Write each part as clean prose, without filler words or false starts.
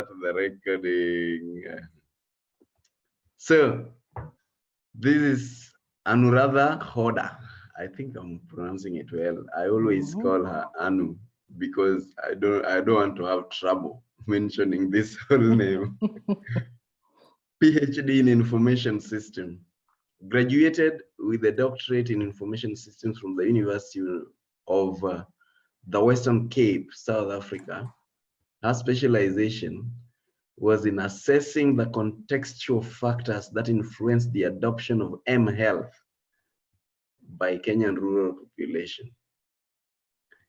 The recording. So this is Anuradha Khoda. I think I'm pronouncing it well. I always call her Anu because I don't want to have trouble mentioning this whole name. PhD in Information System. Graduated with a doctorate in Information Systems from the University of the Western Cape, South Africa. Her specialization was in assessing the contextual factors that influence the adoption of M-Health by Kenyan rural population.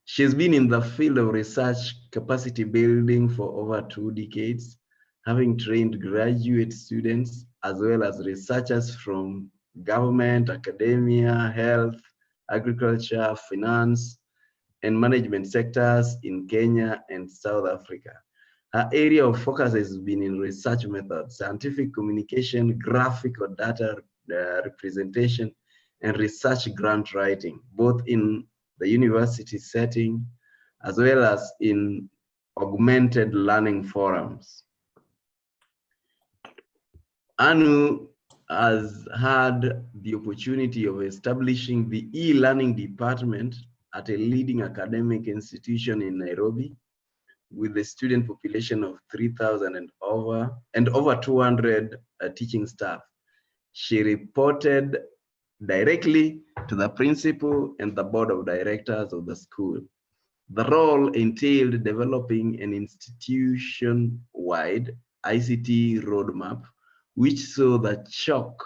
She's been in the field of research capacity building for over 2 decades, having trained graduate students as well as researchers from government, academia, health, agriculture, finance, and management sectors in Kenya and South Africa. Her area of focus has been in research methods, scientific communication, graphic or data representation, and research grant writing, both in the university setting as well as in augmented learning forums. Anu has had the opportunity of establishing the e-learning department at a leading academic institution in Nairobi, with a student population of 3,000 and over 200 teaching staff. She reported directly to the principal and the board of directors of the school. The role entailed developing an institution-wide ICT roadmap, which saw the chalk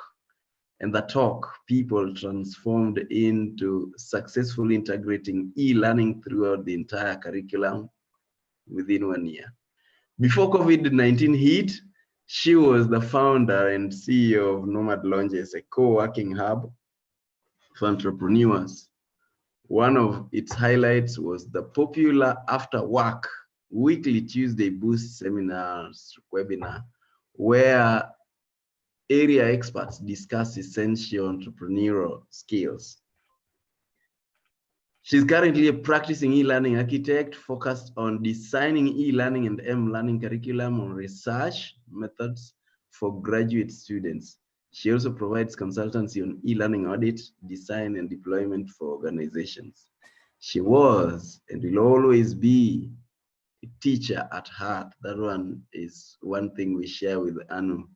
and the talk people transformed into successfully integrating e-learning throughout the entire curriculum within 1 year. Before COVID-19 hit, she was the founder and CEO of Nomad Lounges, a co-working hub for entrepreneurs. One of its highlights was the popular After Work weekly Tuesday Boost seminars webinar, where area experts discuss essential entrepreneurial skills. She's currently a practicing e-learning architect focused on designing e-learning and M-learning curriculum on research methods for graduate students. She also provides consultancy on e-learning audit, design, and deployment for organizations. She was and will always be a teacher at heart. That one is one thing we share with Anu.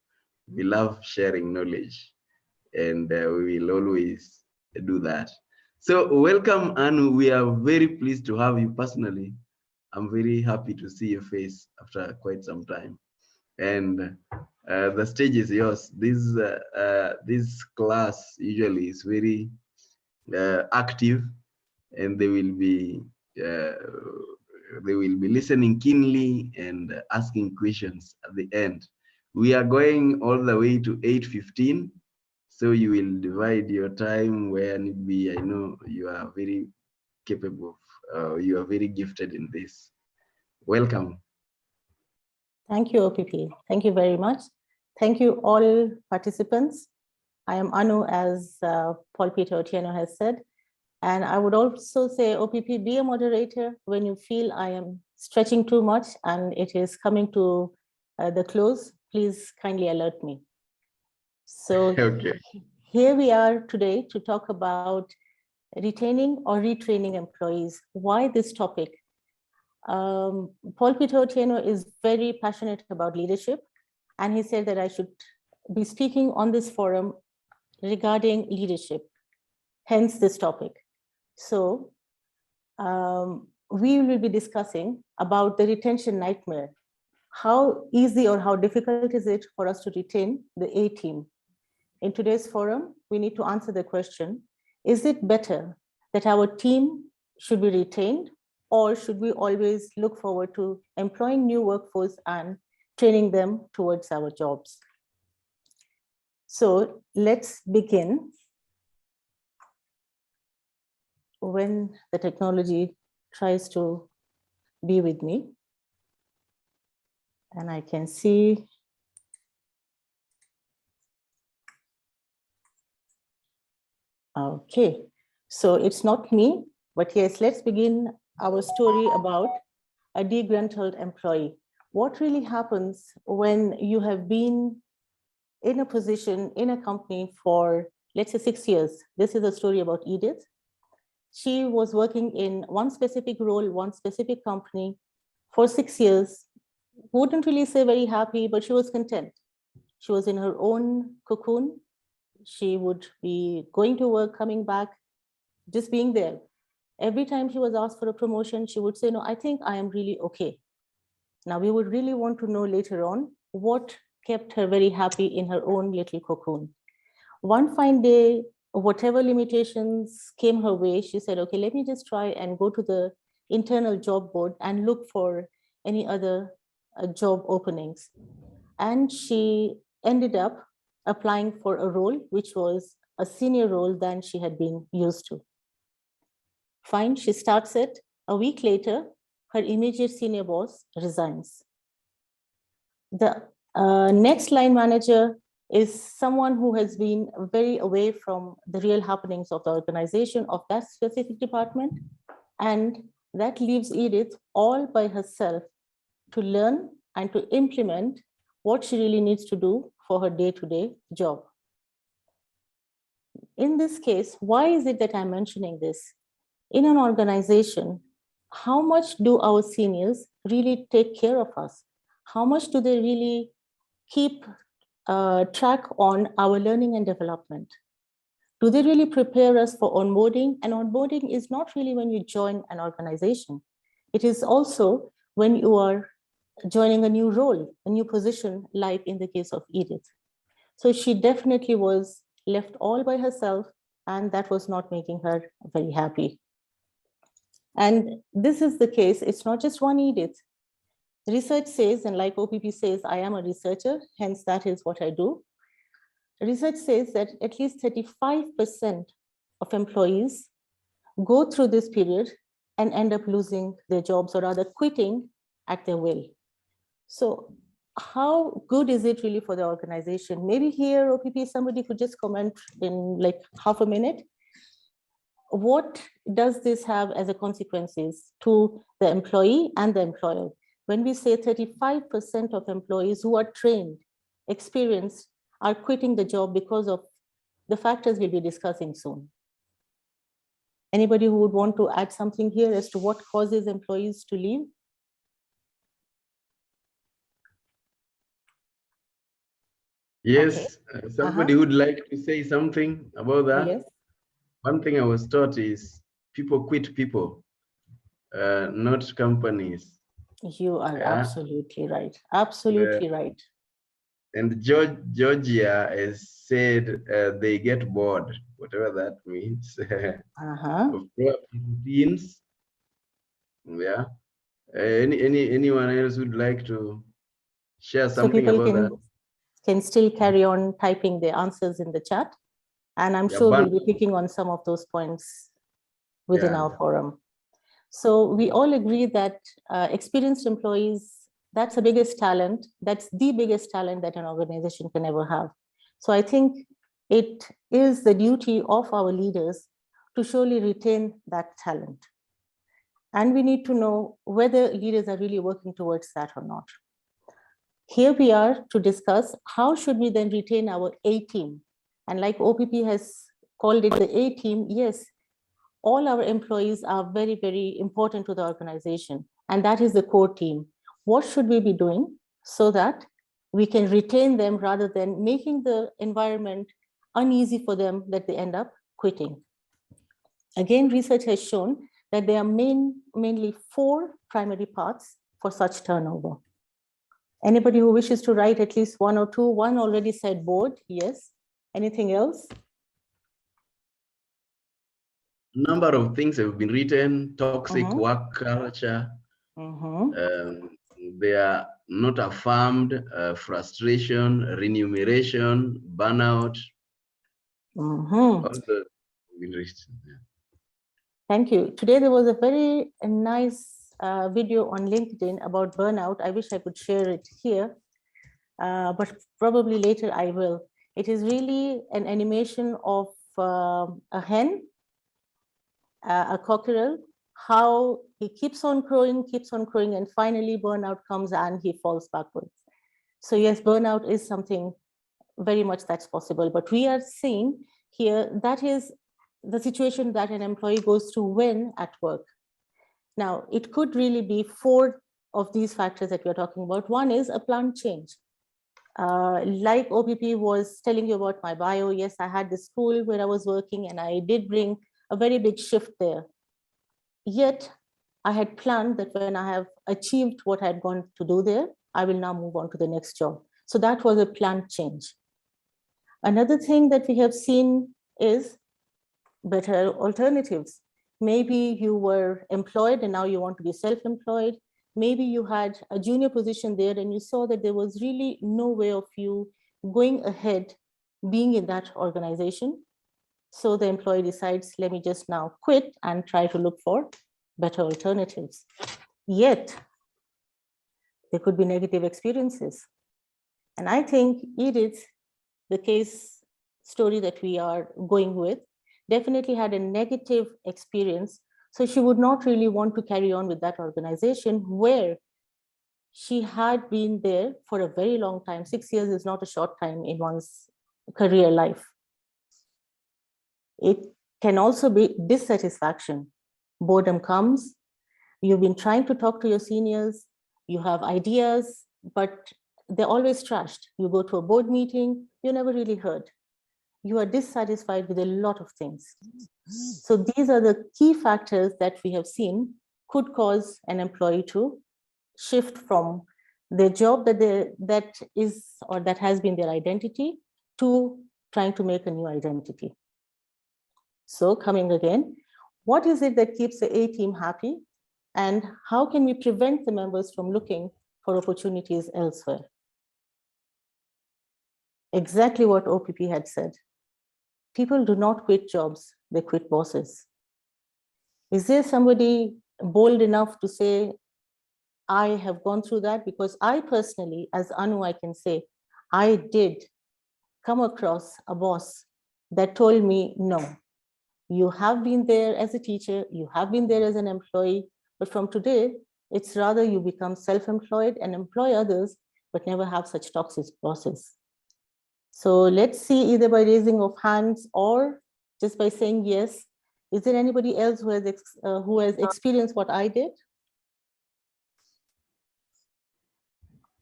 We love sharing knowledge, and we will always do that. So welcome, Anu. We are very pleased to have you personally. I'm very happy to see your face after quite some time. And the stage is yours. This class usually is very active, and they will be listening keenly and asking questions at the end. We are going all the way to 8:15. So you will divide your time where need be. I know you are very capable, you are very gifted in this. Welcome. Thank you, OPP. Thank you very much. Thank you all participants. I am Anu, as Paul Peter Otieno has said. And I would also say, OPP, be a moderator when you feel I am stretching too much and it is coming to the close. Please kindly alert me. So okay. Here we are today to talk about retaining or retraining employees. Why this topic? Paul Peter Otieno is very passionate about leadership, and he said that I should be speaking on this forum regarding leadership, hence this topic. So we will be discussing about the retention nightmare. How easy or how difficult is it for us to retain the A team? In today's forum, we need to answer the question, is it better that our team should be retained, or should we always look forward to employing new workforce and training them towards our jobs? So let's begin. When the technology tries to be with me, and I can see okay, so it's not me, but yes, let's begin our story about a disgruntled employee. what really happens when you have been in a position in a company for, let's say, 6 years. This is a story about Edith. She was working in one specific role, one specific company for 6 years. Wouldn't really say very happy, but she was content. She was in her own cocoon. She would be going to work, coming back, just being there. Every time she was asked for a promotion, she would say, no, I think I am really okay. Now, we would really want to know later on what kept her very happy in her own little cocoon. One fine day, whatever limitations came her way, she said, okay, let me just try and go to the internal job board and look for any other job openings. And she ended up applying for a role which was a senior role than she had been used to. Fine, she starts it. A week later, her immediate senior boss resigns. The next line manager is someone who has been very away from the real happenings of the organization of that specific department. And that leaves Edith all by herself to learn and to implement what she really needs to do for her day-to-day job. In this case, why is it that I'm mentioning this? In an organization, how much do our seniors really take care of us? How much do they really keep track on our learning and development? Do they really prepare us for onboarding? And onboarding is not really when you join an organization. It is also when you are joining a new role, a new position, like in the case of Edith. So she definitely was left all by herself, and that was not making her very happy. And this is the case, it's not just one Edith. Research says, and like OPP says, I am a researcher, hence that is what I do. Research says that at least 35% of employees go through this period and end up losing their jobs, or rather quitting at their will. So how good is it really for the organization? Maybe here, OPP, somebody could just comment in like half a minute. What does this have as a consequences to the employee and the employer? When we say 35% of employees who are trained, experienced, are quitting the job because of the factors we'll be discussing soon. Anybody who would want to add something here as to what causes employees to leave? Yes, somebody would like to say something about that. Yes. One thing I was taught is people quit people, not companies. You are absolutely right. Absolutely right. And Georgia has said they get bored, whatever that means. Of routines. Yeah. Anyone else would like to share something about that? Can still carry on typing the answers in the chat, and I'm sure we'll be picking on some of those points within our forum. So we all agree that experienced employees, that's the biggest talent. That's the biggest talent that an organization can ever have. So I think it is the duty of our leaders to surely retain that talent. And we need to know whether leaders are really working towards that or not. Here we are to discuss how should we then retain our A team. And like OPP has called it the A team, yes, all our employees are very, very important to the organization. And that is the core team. What should we be doing so that we can retain them rather than making the environment uneasy for them that they end up quitting? Again, research has shown that there are mainly 4 primary paths for such turnover. Anybody who wishes to write at least 1 or 2, one already said bored, yes. Anything else? Number of things have been written: toxic work culture. They are not affirmed, frustration, remuneration, burnout. Also been written. Thank you. Today there was a very nice video on LinkedIn about burnout. I wish I could share it here, but probably later I will. It is really an animation of a hen, a cockerel, how he keeps on growing, and finally burnout comes and he falls backwards. So yes, burnout is something very much that's possible, but we are seeing here that is the situation that an employee goes through when at work. Now, it could really be 4 of these factors that we're talking about. One is a planned change. Like OPP was telling you about my bio, yes, I had this school where I was working and I did bring a very big shift there. Yet, I had planned that when I have achieved what I had gone to do there, I will now move on to the next job. So that was a planned change. Another thing that we have seen is better alternatives. Maybe you were employed and now you want to be self-employed. Maybe you had a junior position there and you saw that there was really no way of you going ahead being in that organization. So the employee decides, let me just now quit and try to look for better alternatives. Yet, there could be negative experiences. And I think Edith, the case story that we are going with, definitely had a negative experience. So she would not really want to carry on with that organization where she had been there for a very long time. 6 years is not a short time in one's career life. It can also be dissatisfaction. Boredom comes. You've been trying to talk to your seniors. You have ideas, but they're always trashed. You go to a board meeting, you're never really heard. You are dissatisfied with a lot of things. So these are the key factors that we have seen could cause an employee to shift from their job that has been their identity to trying to make a new identity. So coming again, what is it that keeps the A team happy? And how can we prevent the members from looking for opportunities elsewhere? Exactly what OPP had said. People do not quit jobs, they quit bosses. Is there somebody bold enough to say, I have gone through that? Because I personally, as Anu, I can say, I did come across a boss that told me, no, you have been there as a teacher, you have been there as an employee, but from today, it's rather you become self-employed and employ others, but never have such toxic bosses. So let's see, either by raising of hands or just by saying yes. Is there anybody else who has experienced what I did?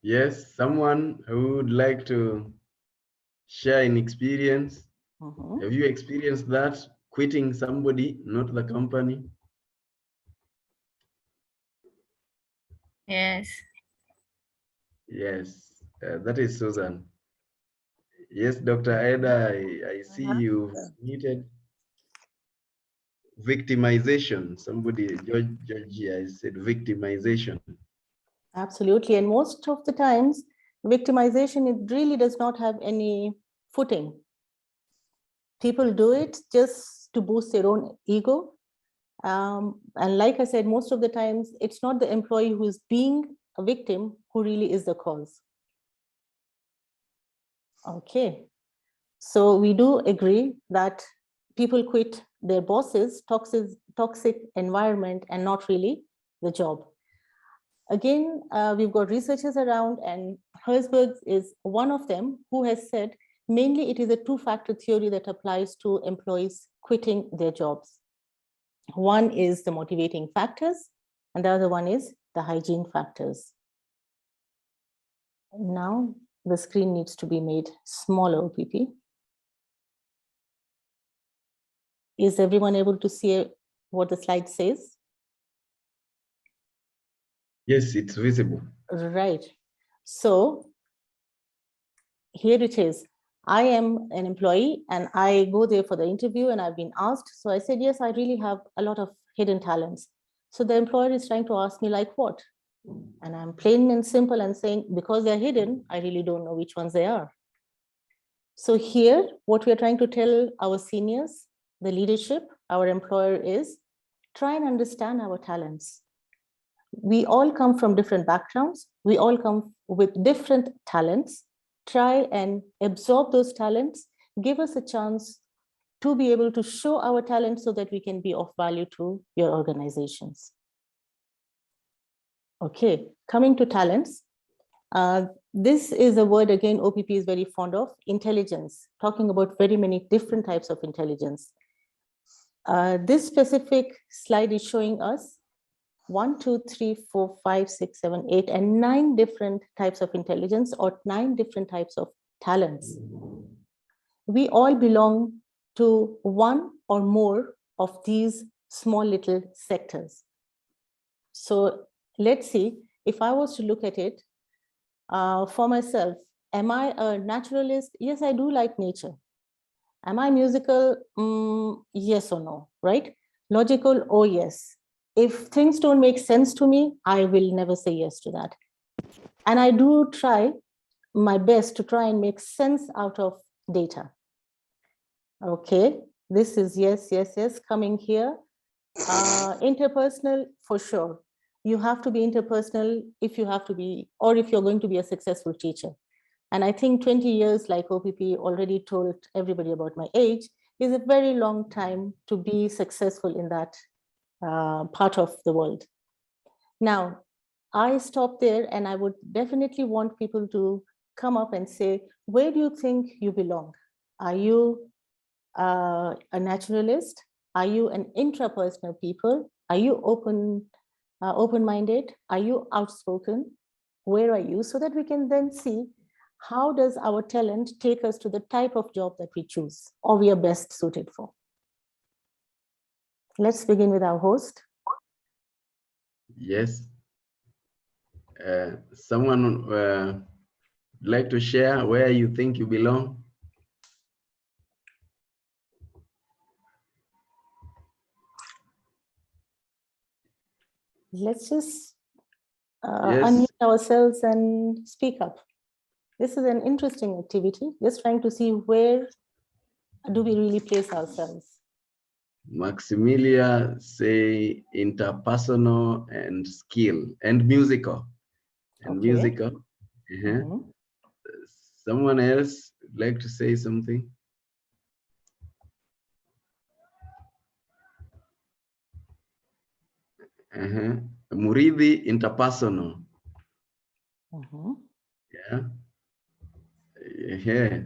Yes, someone who would like to share an experience. Have you experienced that? Quitting somebody, not the company? Yes. Yes, that is Susan. Yes, Dr. Aida, I see you muted. Victimization. Somebody, Georgia, I said victimization. Absolutely. And most of the times, victimization, it really does not have any footing. People do it just to boost their own ego. And like I said, most of the times, it's not the employee who's being a victim who really is the cause. Okay. So we do agree that people quit their bosses, toxic environment, and not really the job. Again, we've got researchers around, and Herzberg is one of them who has said mainly it is a 2-factor theory that applies to employees quitting their jobs. One is the motivating factors, and the other one is the hygiene factors. Now, the screen needs to be made smaller, OPP. Is everyone able to see what the slide says? Yes, it's visible. Right. So here it is. I am an employee and I go there for the interview and I've been asked. So I said, yes, I really have a lot of hidden talents. So the employer is trying to ask me like what? And I'm plain and simple and saying, because they're hidden, I really don't know which ones they are. So here, what we're trying to tell our seniors, the leadership, our employer is, try and understand our talents. We all come from different backgrounds. We all come with different talents. Try and absorb those talents. Give us a chance to be able to show our talents so that we can be of value to your organizations. Okay, coming to talents. This is a word, again, OPP is very fond of, intelligence, talking about very many different types of intelligence. This specific slide is showing us 1, 2, 3, 4, 5, 6, 7, 8, and 9 different types of intelligence or 9 different types of talents. We all belong to one or more of these small little sectors. So let's see, if I was to look at it for myself, am I a naturalist? Yes, I do like nature. Am I musical? Yes or no, right? Logical? Oh, yes. If things don't make sense to me, I will never say yes to that. And I do try my best to try and make sense out of data. Okay, this is yes, yes, yes, coming here. Interpersonal, for sure. You have to be interpersonal if you have to be, or if you're going to be a successful teacher. And I think 20 years, like OPP already told everybody about my age, is a very long time to be successful in that part of the world. Now, I stop there, and I would definitely want people to come up and say, where do you think you belong? Are you a naturalist? Are you an intrapersonal people? Are you open-minded? Are you outspoken? Where are you? So that we can then see how does our talent take us to the type of job that we choose or we are best suited for. Let's begin with our host. Yes. Someone would like to share where you think you belong? Let's just Yes. unmute ourselves and speak up. This is an interesting activity, just trying to see where do we really place ourselves. Maximilia say interpersonal and skill and musical. And Okay. musical. Someone else would like to say something? Murithi interpersonal. Yeah. Yeah.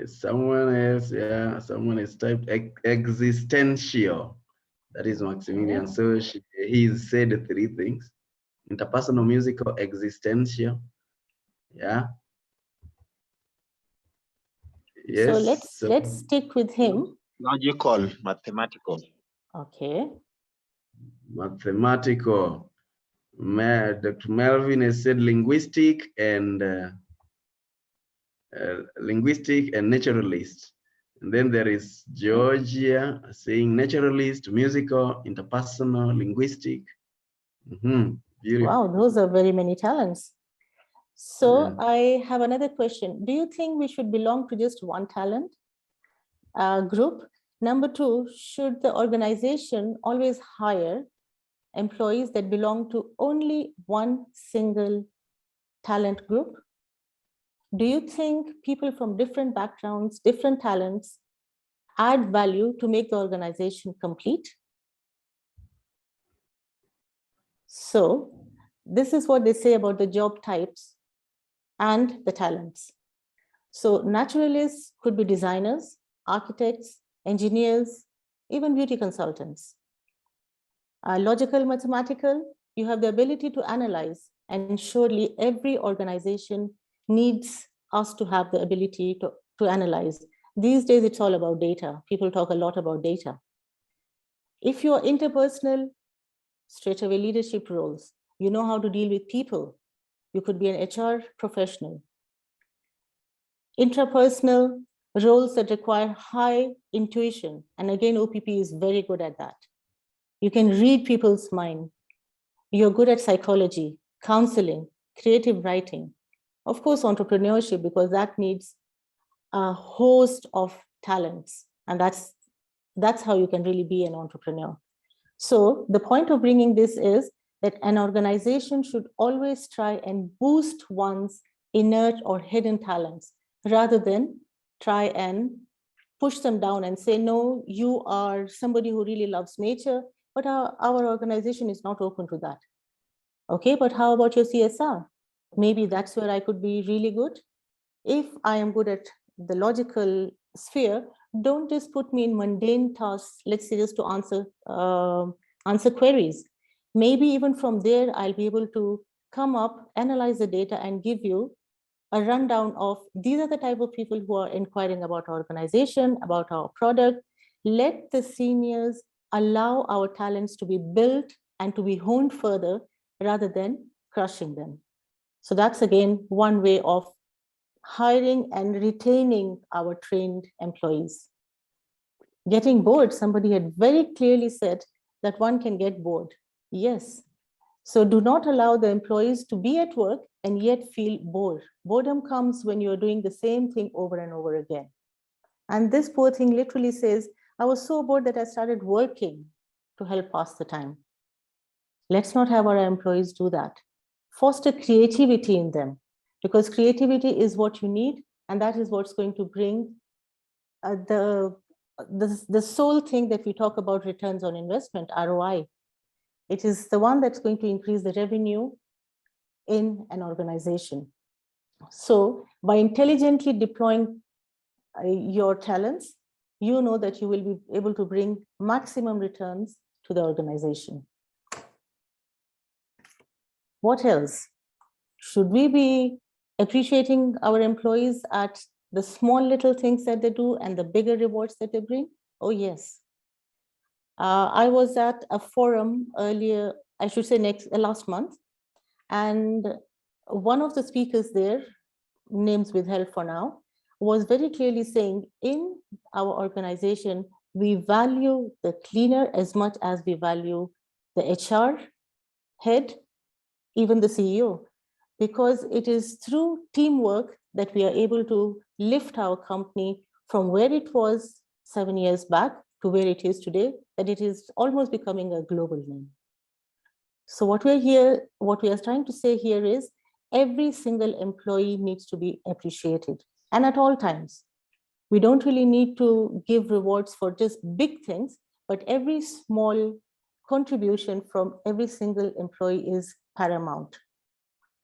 Someone else, yeah, someone has typed existential. That is Maximilian. So he's said 3 things: interpersonal, musical, existential. Yeah. Yes. So let's stick with him. Logical, mathematical. Okay. Mathematical. Dr. Melvin has said linguistic and naturalist. And then there is Georgia saying naturalist, musical, interpersonal, linguistic. Beautiful. Wow, those are very many talents. So I have another question. Do you think we should belong to just one talent group? Number 2, should the organization always hire employees that belong to only one single talent group? Do you think people from different backgrounds, different talents add value to make the organization complete? So this is what they say about the job types and the talents. So naturalists could be designers, architects, engineers, even beauty consultants. Logical, mathematical, you have the ability to analyze, and surely every organization needs us to have the ability to analyze. These days, it's all about data. People talk a lot about data. If you're interpersonal, straightaway leadership roles, you know how to deal with people. You could be an HR professional. Intrapersonal roles that require high intuition. And again, OPP is very good at that. You can read people's mind. You're good at psychology, counseling, creative writing. Of course, entrepreneurship, because that needs a host of talents. And that's how you can really be an entrepreneur. So the point of bringing this is that an organization should always try and boost one's inert or hidden talents, rather than try and push them down and say, no, you are somebody who really loves nature, but our organization is not open to that. Okay, but how about your CSR? Maybe that's where I could be really good. If I am good at the logical sphere, don't just put me in mundane tasks, let's say just to answer queries. Maybe even from there, I'll be able to come up, analyze the data and give you a rundown of these are the type of people who are inquiring about our organization, about our product. Let the seniors allow our talents to be built and to be honed further rather than crushing them. So that's again one way of hiring and retaining our trained employees. Getting bored, somebody had very clearly said that one can get bored. Yes. So do not allow the employees to be at work and yet feel bored. Boredom comes when you're doing the same thing over and over again. And this poor thing literally says, I was so bored that I started working to help pass the time. Let's not have our employees do that. Foster creativity in them, because creativity is what you need, and that is what's going to bring the sole thing that we talk about, returns on investment, ROI. It is the one that's going to increase the revenue in an organization. So by intelligently deploying your talents, you know that you will be able to bring maximum returns to the organization. What else? Should we be appreciating our employees at the small little things that they do and the bigger rewards that they bring? Oh, yes. I was at a forum earlier, I should say last month, and one of the speakers there, names withheld for now, was very clearly saying in our organization, we value the cleaner as much as we value the HR head, even the CEO, because it is through teamwork that we are able to lift our company from where it was 7 years back to where it is today, that it is almost becoming a global name. So what we are trying to say here is every single employee needs to be appreciated, and at all times. We don't really need to give rewards for just big things, but every small contribution from every single employee is paramount,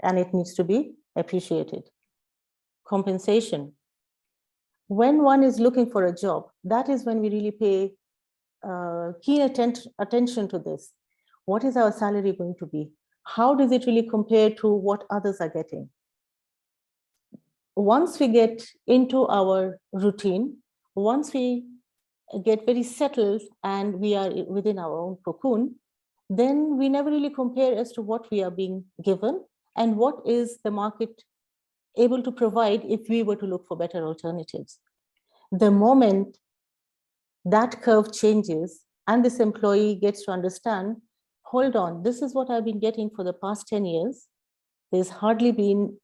and it needs to be appreciated. Compensation. When one is looking for a job, that is when we really pay keen attention to this. What is our salary going to be? How does it really compare to what others are getting? Once we get into our routine, once we get very settled and we are within our own cocoon, then we never really compare as to what we are being given and what is the market able to provide if we were to look for better alternatives. The moment that curve changes and this employee gets to understand, hold on, this is what I've been getting for the past 10 years. There's hardly been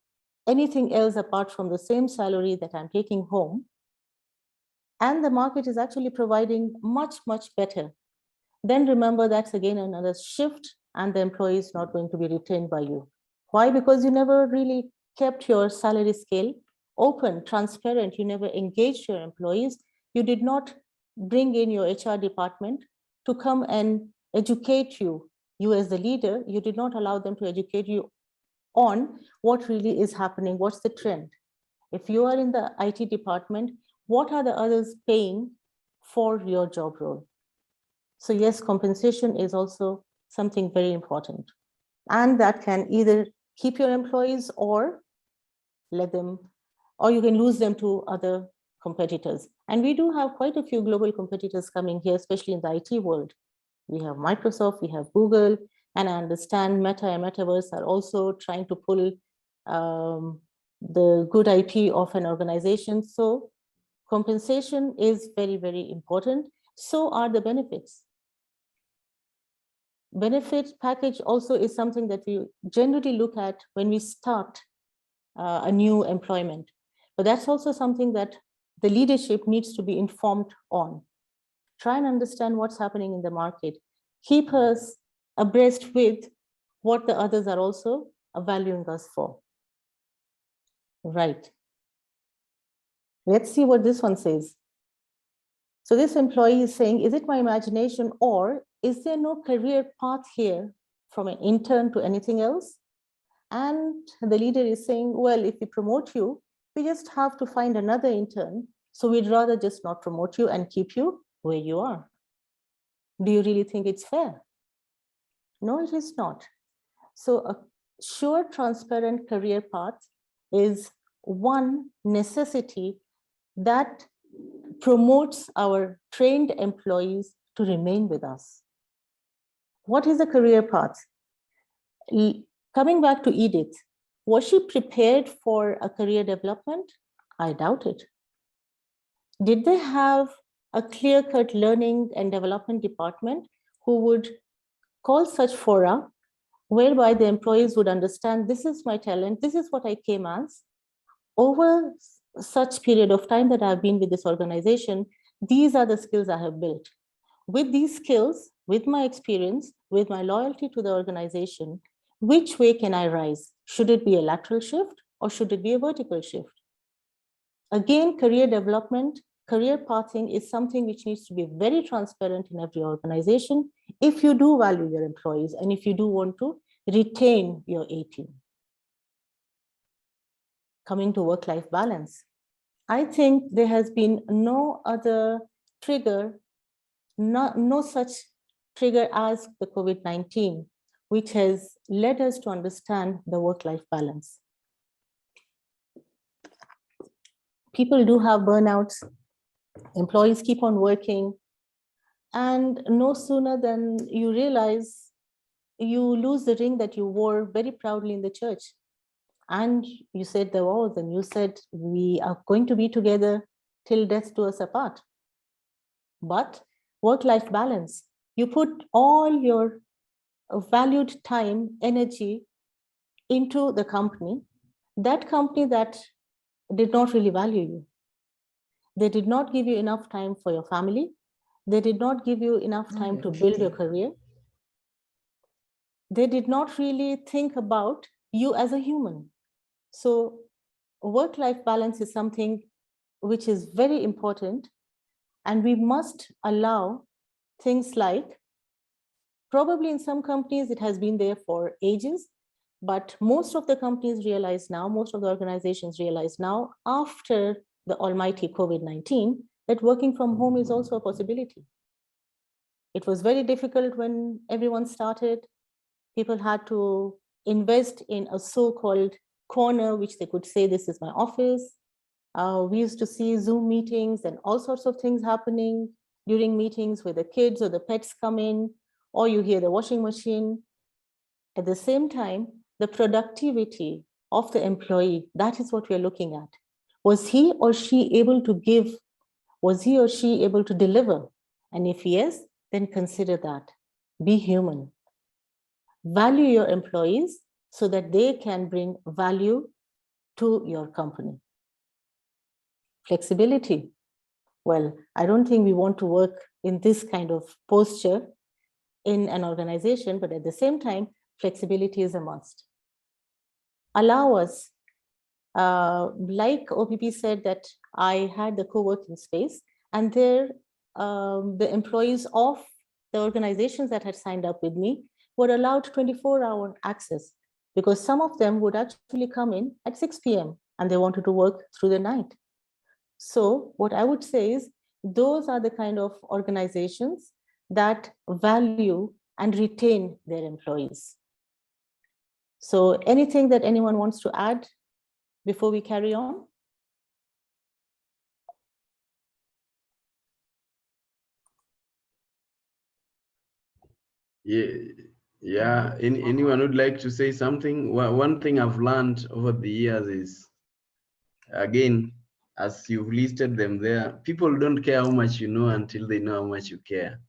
anything else apart from the same salary that I'm taking home. And the market is actually providing much, much better. Then remember that's again another shift, and the employee is not going to be retained by you. Why? Because you never really kept your salary scale open, transparent. You never engaged your employees. You did not bring in your HR department to come and educate you. You as the leader, you did not allow them to educate you on what really is happening, what's the trend. If you are in the IT department, what are the others paying for your job role? So yes, compensation is also something very important. And that can either keep your employees or let them, or you can lose them to other competitors. And we do have quite a few global competitors coming here, especially in the IT world. We have Microsoft, we have Google, and I understand Meta and Metaverse are also trying to pull the good IP of an organization. So compensation is very, very important. So are the benefits. Benefit package also is something that we generally look at when we start a new employment. But that's also something that the leadership needs to be informed on. Try and understand what's happening in the market. Keep us abreast with what the others are also valuing us for. Right. Let's see what this one says. So this employee is saying, is it my imagination or is there no career path here from an intern to anything else. And the leader is saying, well, if we promote you, we just have to find another intern. So we'd rather just not promote you and keep you where you are. Do you really think it's fair? No, it is not. So a sure, transparent career path is one necessity that promotes our trained employees to remain with us. What is a career path? Coming back to Edith, was she prepared for a career development? I doubt it. Did they have a clear-cut learning and development department who would call such fora, whereby the employees would understand, this is my talent, this is what I came as. Over such period of time that I've been with this organization, these are the skills I have built. With these skills, with my experience, with my loyalty to the organization, which way can I rise? Should it be a lateral shift or should it be a vertical shift? Again, career development, career pathing is something which needs to be very transparent in every organization if you do value your employees and if you do want to retain your A team. Coming to work-life balance, I think there has been no other trigger, no such trigger as the COVID-19, which has led us to understand the work-life balance. People do have burnouts, employees keep on working, and no sooner than you realize you lose the ring that you wore very proudly in the church. And you said the vows and you said, we are going to be together till death do us apart. But work-life balance, you put all your valued time, energy into the company, that company that did not really value you. They did not give you enough time for your family. They did not give you enough time to build your career. They did not really think about you as a human. So work-life balance is something which is very important, and we must allow things like, probably in some companies it has been there for ages, but most of the companies realize now, most of the organizations realize now, after the almighty COVID-19, that working from home is also a possibility. It was very difficult when everyone started. People had to invest in a so-called corner, which they could say, this is my office. We used to see Zoom meetings and all sorts of things happening during meetings where the kids or the pets come in, or you hear the washing machine. At the same time, the productivity of the employee, that is what we are looking at. Was he or she able to give? Was he or she able to deliver? And if yes, then consider that. Be human. Value your employees so that they can bring value to your company. Flexibility. Well, I don't think we want to work in this kind of posture in an organization, but at the same time, flexibility is a must. Allow us, like OPP said, that I had the co-working space, and there the employees of the organizations that had signed up with me were allowed 24-hour access, because some of them would actually come in at 6 p.m. and they wanted to work through the night. So what I would say is, those are the kind of organizations that value and retain their employees. So anything that anyone wants to add before we carry on? Yeah. Anyone would like to say something? One thing I've learned over the years is, again, as you've listed them there, people don't care how much you know until they know how much you care.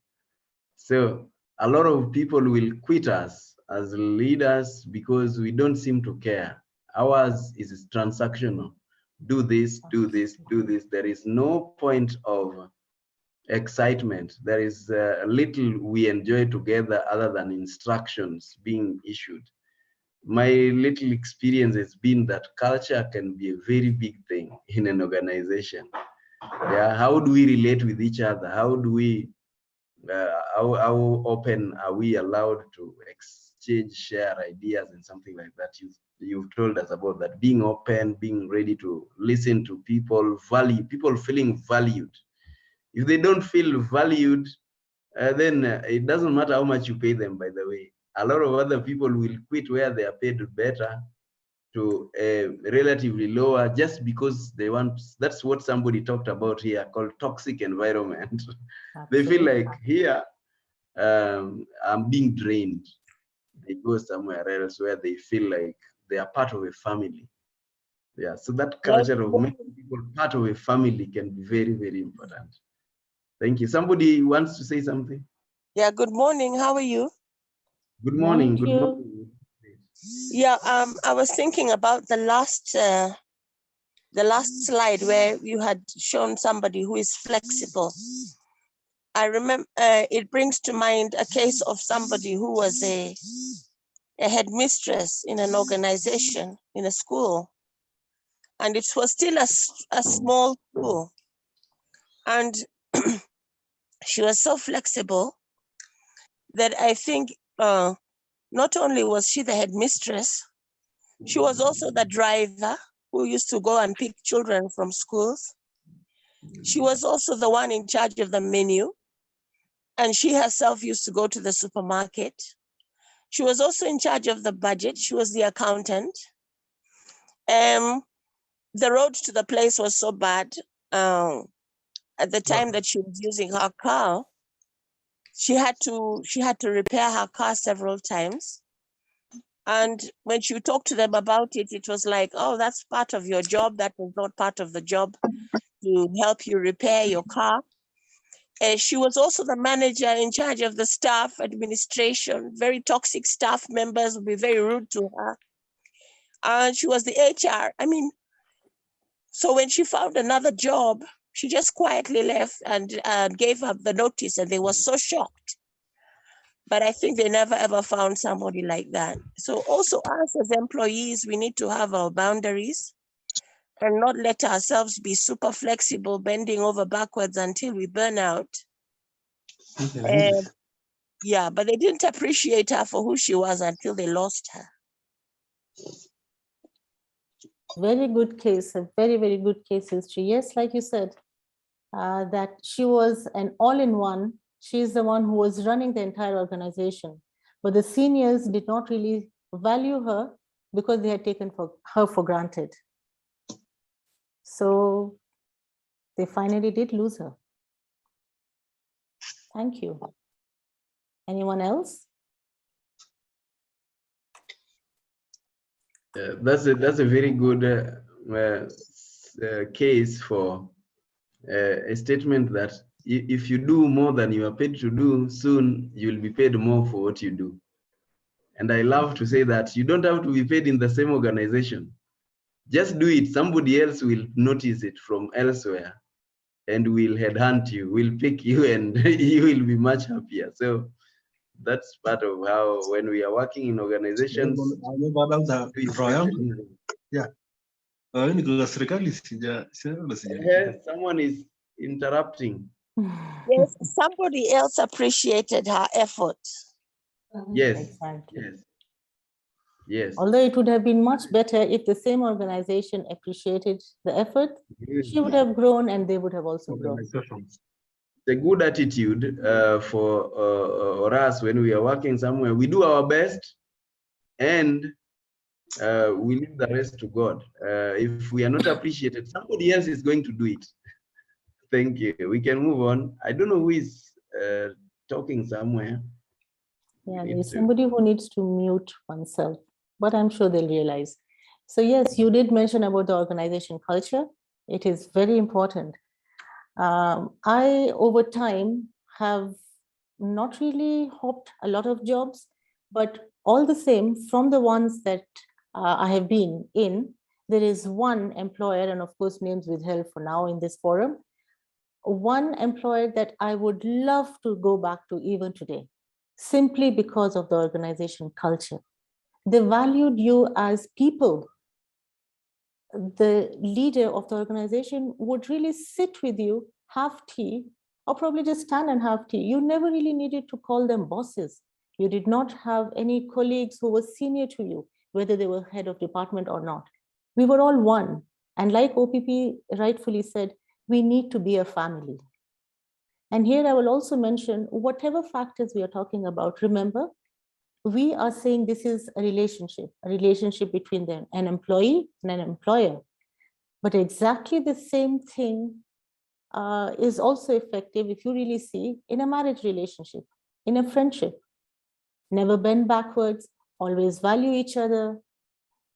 So a lot of people will quit us as leaders because we don't seem to care. Ours is transactional. Do this, do this, do this. There is no point of excitement. There is little we enjoy together other than instructions being issued. My little experience has been that culture can be a very big thing in an organization. Yeah, how do we relate with each other? How do we how open are we allowed to exchange, share ideas and something like that. You've told us about that, being open, being ready to listen to people, people feeling valued. If they don't feel valued, then it doesn't matter how much you pay them, by the way. A lot of other people will quit where they are paid better to relatively lower just because they want. That's what somebody talked about here called toxic environment. They feel like here, I'm being drained. They go somewhere else where they feel like they are part of a family. Yeah, so that culture of making people part of a family can be very, very important. Thank you. Somebody wants to say something? Yeah, good morning. How are you? Good morning. Good morning. Yeah, I was thinking about the last slide where you had shown somebody who is flexible. I remember it brings to mind a case of somebody who was a headmistress in an organization, in a school, and it was still a small school. And she was so flexible that I think not only was she the headmistress, she was also the driver who used to go and pick children from schools. She was also the one in charge of the menu, and she herself used to go to the supermarket. She was also in charge of the budget. She was the accountant. The road to the place was so bad. At the time that she was using her car, she had to repair her car several times. And when she talked to them about it, it was like, oh, that's part of your job. That was not part of the job to help you repair your car. She was also the manager in charge of the staff administration. Very toxic staff members would be very rude to her. And she was the HR. I mean, so when she found another job, she just quietly left and gave up the notice, and they were so shocked. But I think they never ever found somebody like that. So also us as employees, we need to have our boundaries and not let ourselves be super flexible, bending over backwards until we burn out. And yeah, but they didn't appreciate her for who she was until they lost her. Very good case, a very, very good case history. Yes, like you said, that she was an all-in-one. She's the one who was running the entire organization. But the seniors did not really value her because they had taken her for granted. So they finally did lose her. Thank you. Anyone else? That's a very good case for a statement that if you do more than you are paid to do, soon you'll be paid more for what you do. And I love to say that you don't have to be paid in the same organization. Just do it. Somebody else will notice it from elsewhere and will headhunt you, will pick you, and you will be much happier. So that's part of how, when we are working in organizations, someone is interrupting. Yes, somebody else appreciated her effort. Yes, exactly. yes, yes. Although it would have been much better if the same organization appreciated the effort, she would have grown and they would have also grown. The good attitude for us when we are working somewhere. We do our best and we leave the rest to God. If we are not appreciated, somebody else is going to do it. Thank you. We can move on. I don't know who is talking somewhere. Yeah, there's somebody who needs to mute oneself, but I'm sure they'll realize. So yes, you did mention about the organization culture. It is very important. I, over time, have not really hopped a lot of jobs, but all the same, from the ones that I have been in, there is one employer, and of course, names withheld for now in this forum, one employer that I would love to go back to even today, simply because of the organization culture. They valued you as people. The leader of the organization would really sit with you, have tea, or probably just stand and have tea. You never really needed to call them bosses. You did not have any colleagues who were senior to you, whether they were head of department or not. We were all one. And like OPP rightfully said, we need to be a family. And here I will also mention whatever factors we are talking about. Remember, we are saying this is a relationship between them, an employee and an employer. But exactly the same thing is also effective if you really see in a marriage relationship, in a friendship. Never bend backwards, always value each other.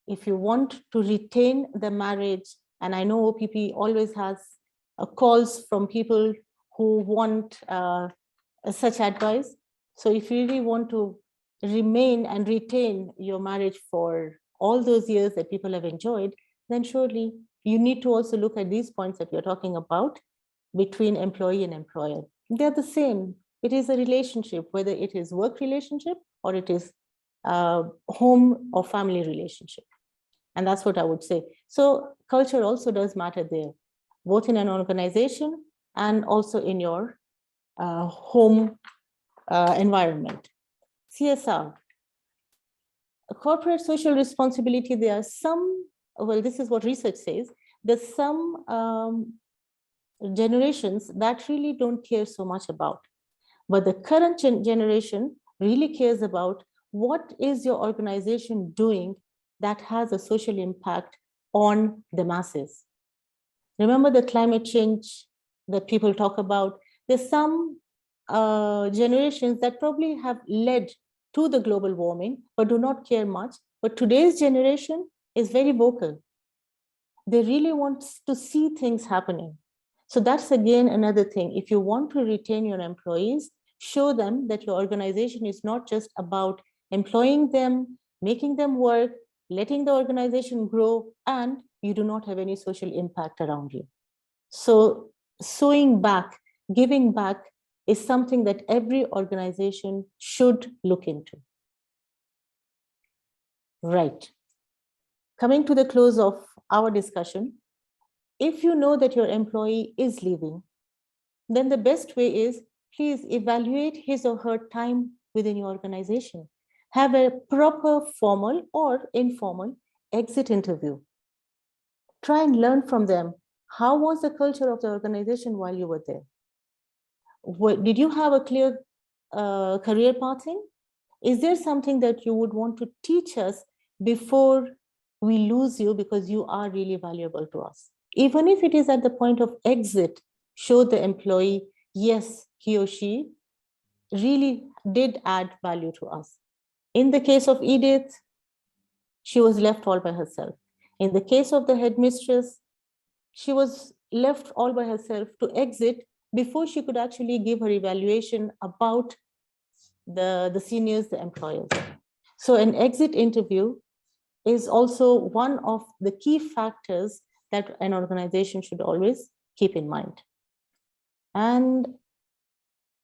If you want to retain the marriage, and I know OPP always has calls from people who want such advice. So if you really want to remain and retain your marriage for all those years that people have enjoyed, then surely you need to also look at these points that we're talking about between employee and employer. They're the same. It is a relationship, whether it is work relationship or it is home or family relationship. And that's what I would say. So culture also does matter there, both in an organization and also in your home environment. CSR, corporate social responsibility, there are some, well, this is what research says, there's some generations that really don't care so much about. But the current generation really cares about what is your organization doing that has a social impact on the masses. Remember the climate change that people talk about? There's some generations that probably have led to the global warming, but do not care much. But today's generation is very vocal. They really want to see things happening. So that's again another thing. If you want to retain your employees, show them that your organization is not just about employing them, making them work, letting the organization grow, and you do not have any social impact around you. So sewing back, giving back is something that every organization should look into. Right. Coming to the close of our discussion, if you know that your employee is leaving, then the best way is please evaluate his or her time within your organization. Have a proper formal or informal exit interview. Try and learn from them. How was the culture of the organization while you were there? Did you have a clear career pathing? Is there something that you would want to teach us before we lose you because you are really valuable to us? Even if it is at the point of exit, show the employee, yes, he or she really did add value to us. In the case of Edith, she was left all by herself. In the case of the headmistress, she was left all by herself to exit before she could actually give her evaluation about the seniors, the employers. So an exit interview is also one of the key factors that an organization should always keep in mind. And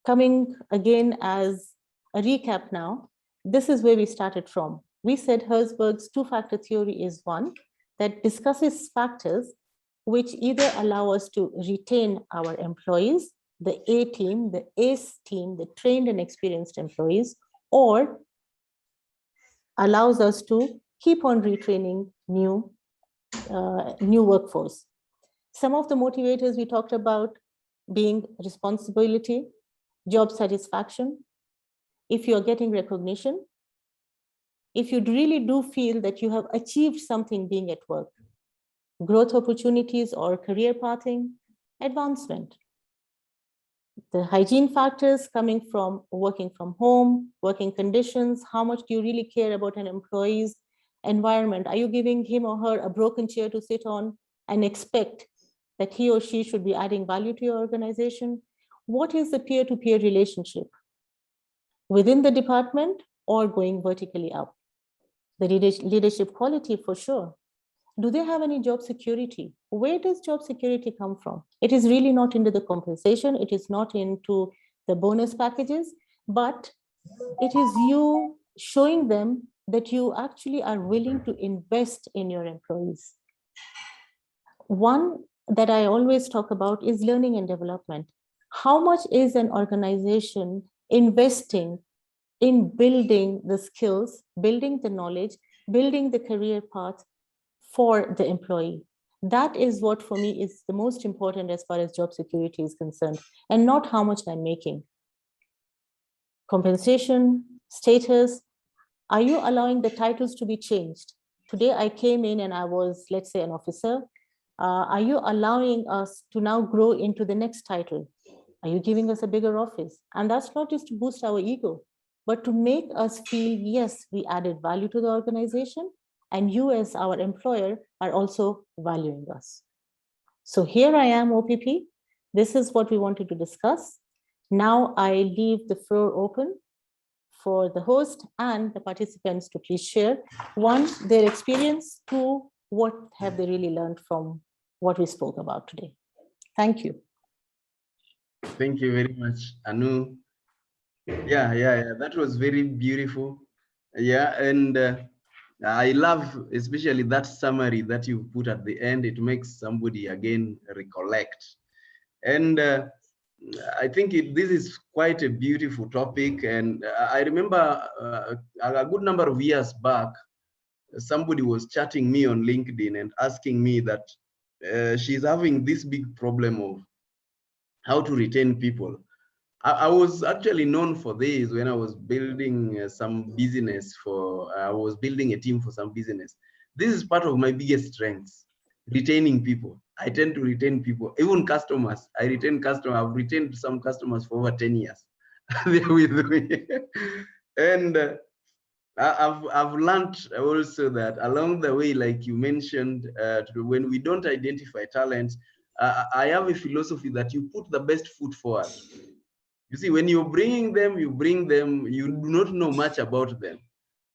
coming again as a recap now, this is where we started from. We said Herzberg's two-factor theory is one that discusses factors which either allow us to retain our employees, the A team, the ACE team, the trained and experienced employees, or allows us to keep on retraining new workforce. Some of the motivators we talked about being responsibility, job satisfaction, if you're getting recognition, if you really do feel that you have achieved something being at work, growth opportunities or career pathing, advancement. The hygiene factors coming from working from home, working conditions, how much do you really care about an employee's environment? Are you giving him or her a broken chair to sit on and expect that he or she should be adding value to your organization? What is the peer-to-peer relationship within the department or going vertically up? The leadership quality for sure. Do they have any job security? Where does job security come from? It is really not into the compensation. It is not into the bonus packages, but it is you showing them that you actually are willing to invest in your employees. One that I always talk about is learning and development. How much is an organization investing in building the skills, building the knowledge, building the career path for the employee. That is what for me is the most important as far as job security is concerned, and not how much I'm making. Compensation, status, are you allowing the titles to be changed? Today I came in and I was, let's say, an officer. Are you allowing us to now grow into the next title? Are you giving us a bigger office? And that's not just to boost our ego, but to make us feel, yes, we added value to the organization, and you as our employer are also valuing us. So here I am, OPP. This is what we wanted to discuss. Now I leave the floor open for the host and the participants to please share, one, their experience, two, what have they really learned from what we spoke about today. Thank you. Thank you very much, Anu. Yeah, that was very beautiful. Yeah, and I love especially that summary that you put at the end. It makes somebody again recollect. And I think this is quite a beautiful topic. And I remember a good number of years back, somebody was chatting me on LinkedIn and asking me that she's having this big problem of how to retain people. I was actually known for this when I was building some business I was building a team for some business. This is part of my biggest strengths, retaining people. I tend to retain people, even customers. I retain customers. I've retained some customers for over 10 years. They're with me. And I've learned also that along the way, like you mentioned, when we don't identify talents, I have a philosophy that you put the best foot forward. You see, when you're bringing them, you do not know much about them.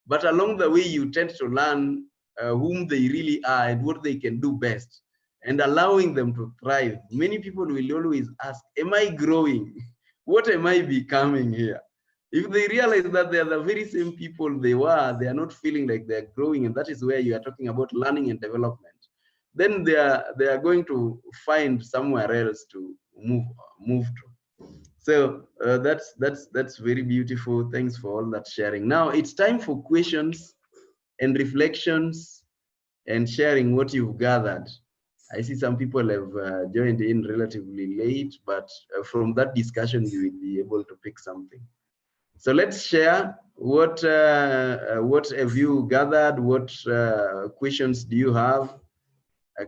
But along the way, you tend to learn whom they really are and what they can do best, and allowing them to thrive. Many people will always ask, am I growing? What am I becoming here? If they realize that they are the very same people they are not feeling like they're growing, and that is where you are talking about learning and development, then they are going to find somewhere else to move to. So that's very beautiful. Thanks for all that sharing. Now it's time for questions and reflections and sharing what you've gathered. I see some people have joined in relatively late, but from that discussion you will be able to pick something. So let's share what have you gathered? What questions do you have?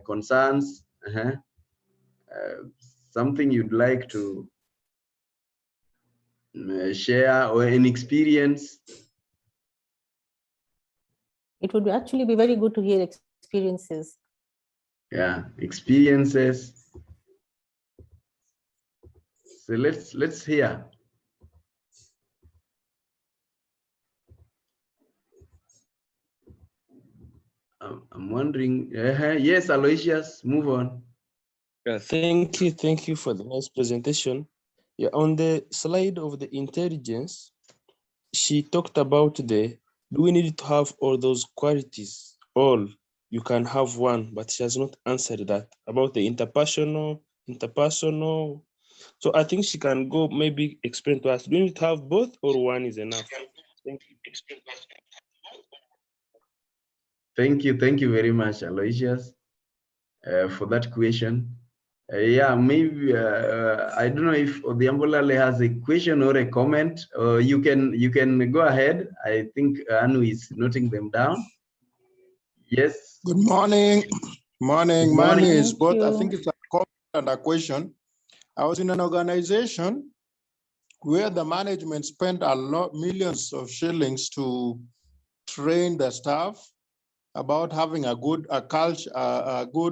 Concerns? Something you'd like to share, or an experience? It would actually be very good to hear experiences. Yeah, experiences. So let's hear. I'm wondering. Yes, Aloysius, move on. Yeah, thank you for the nice presentation. Yeah, on the slide of the intelligence, she talked about do we need to have all those qualities? All, you can have one, but she has not answered that about the interpersonal. So I think she can go maybe explain to us, do we need to have both or one is enough? Thank you. Thank you very much, Aloysius, for that question. Yeah, maybe I don't know if Odhiambolale has a question or a comment. You can go ahead. I think Anu is noting them down. Yes. Good morning. Morning. Good Mine morning. is Thank both. I you. think it's a comment and a question. I was in an organization where the management spent millions of shillings to train the staff about having a good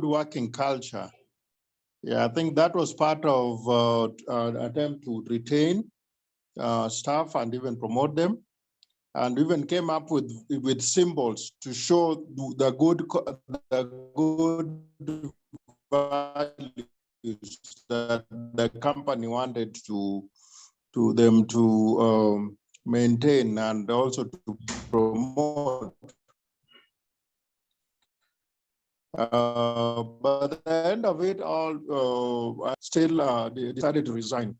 working culture. Yeah, I think that was part of an attempt to retain staff and even promote them, and even came up with symbols to show the good values that the company wanted them to maintain and also to promote. But at the end of it all, I still decided to resign.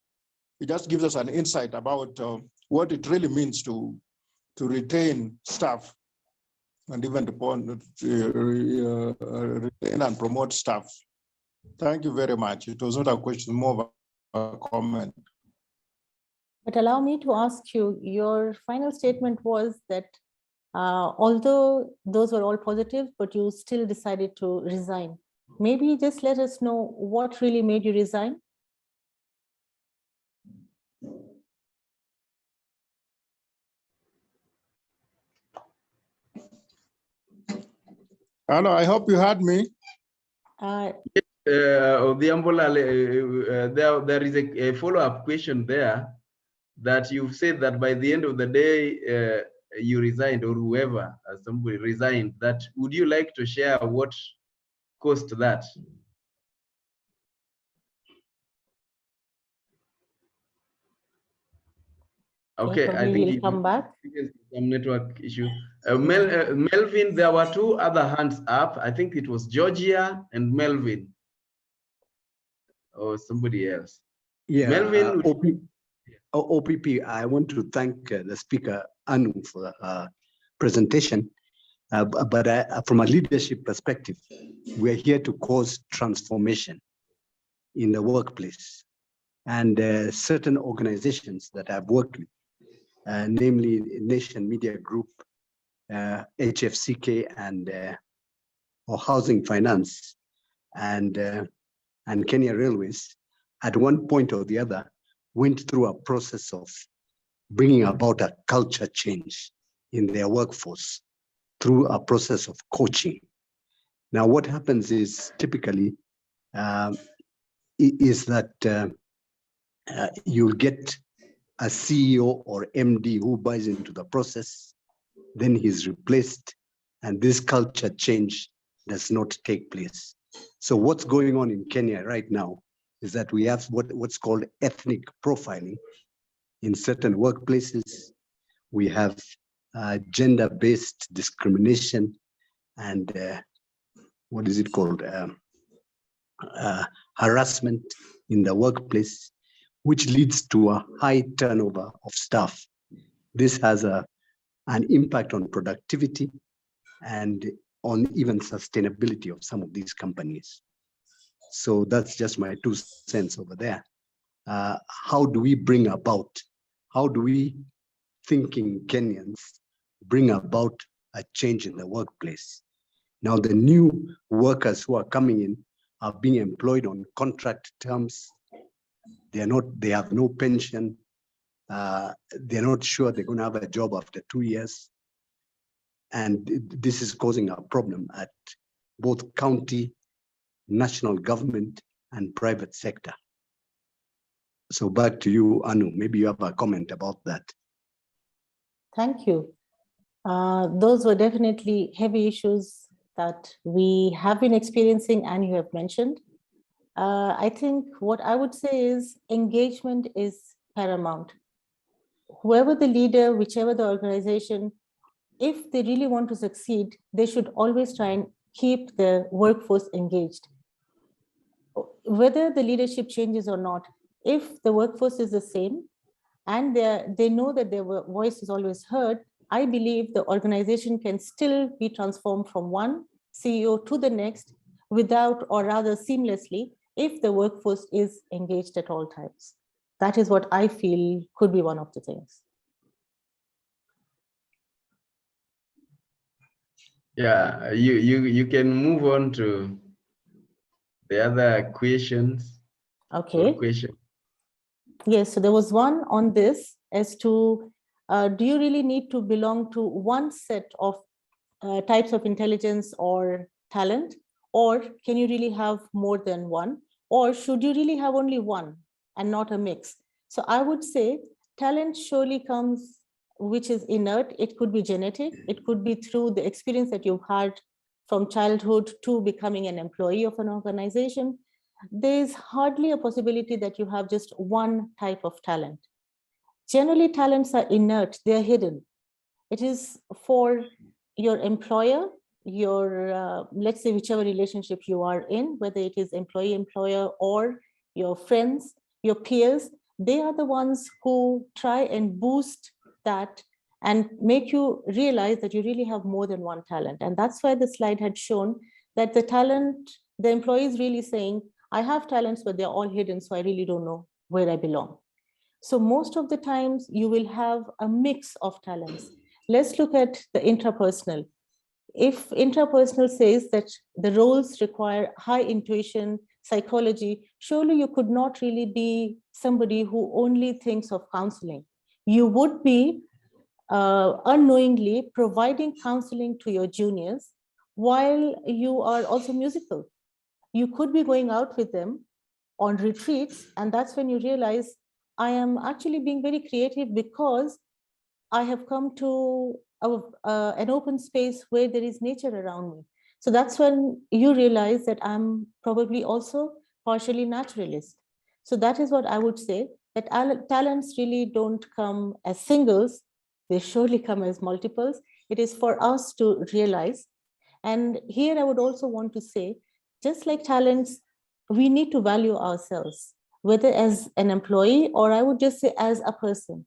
it just gives us an insight about what it really means to retain staff and even retain and promote staff. Thank you very much. It was not a question, more of a comment. But allow me to ask you, your final statement was that although those were all positive, but you still decided to resign. Maybe just let us know what really made you resign. Hello, I hope you heard me. Odhiambola, there is a follow-up question there that you've said that by the end of the day, you resigned, or whoever, somebody resigned. That would you like to share what caused that? Okay, I think we'll come back. Some network issue. Melvin, there were two other hands up. I think it was Georgia and Melvin, or somebody else. Yeah, Melvin. OPP, I want to thank the speaker, Anu, for the presentation. But from a leadership perspective, we're here to cause transformation in the workplace. And certain organizations that I've worked with, namely Nation Media Group, HFCK, and or Housing Finance, and Kenya Railways, at one point or the other, went through a process of bringing about a culture change in their workforce through a process of coaching. Now, what happens is typically is that you'll get a CEO or MD who buys into the process, then he's replaced, and this culture change does not take place. So what's going on in Kenya right now is that we have what's called ethnic profiling in certain workplaces. We have gender-based discrimination and what is it called? Harassment in the workplace, which leads to a high turnover of staff. This has an impact on productivity and on even sustainability of some of these companies. So that's just my 2 cents over there. How do we bring about, how do we thinking Kenyans bring about a change in the workplace? Now, the new workers who are coming in are being employed on contract terms. They have no pension. They're not sure they're going to have a job after 2 years. And this is causing a problem at both county, national government, and private sector. So back to you, Anu. Maybe you have a comment about that. Thank you. Those were definitely heavy issues that we have been experiencing and you have mentioned. I think what I would say is engagement is paramount. Whoever the leader, whichever the organization, if they really want to succeed, they should always try and keep the workforce engaged. Whether the leadership changes or not, if the workforce is the same and they know that their voice is always heard, I believe the organization can still be transformed from one CEO to the next without, or rather seamlessly, if the workforce is engaged at all times. That is what I feel could be one of the things. Yeah, you can move on to the other questions. Okay. Yes, so there was one on this as to, do you really need to belong to one set of types of intelligence or talent, or can you really have more than one, or should you really have only one and not a mix? So I would say talent surely comes, which is inert. It could be genetic. It could be through the experience that you've had from childhood to becoming an employee of an organization. There's hardly a possibility that you have just one type of talent. Generally, talents are inert, they're hidden. It is for your employer, your, let's say, whichever relationship you are in, whether it is employee-employer or your friends, your peers, they are the ones who try and boost that and make you realize that you really have more than one talent. And that's why the slide had shown that the talent, the employee is really saying, I have talents, but they're all hidden, so I really don't know where I belong. So most of the times you will have a mix of talents. Let's look at the intrapersonal. If intrapersonal says that the roles require high intuition, psychology, surely you could not really be somebody who only thinks of counseling. You would be unknowingly providing counseling to your juniors while you are also musical. You could be going out with them on retreats, and that's when you realize I am actually being very creative because I have come to an open space where there is nature around me. So that's when you realize that I'm probably also partially naturalist. So that is what I would say, that talents really don't come as singles, they surely come as multiples. It is for us to realize. And here I would also want to say, just like talents, we need to value ourselves, whether as an employee or I would just say as a person.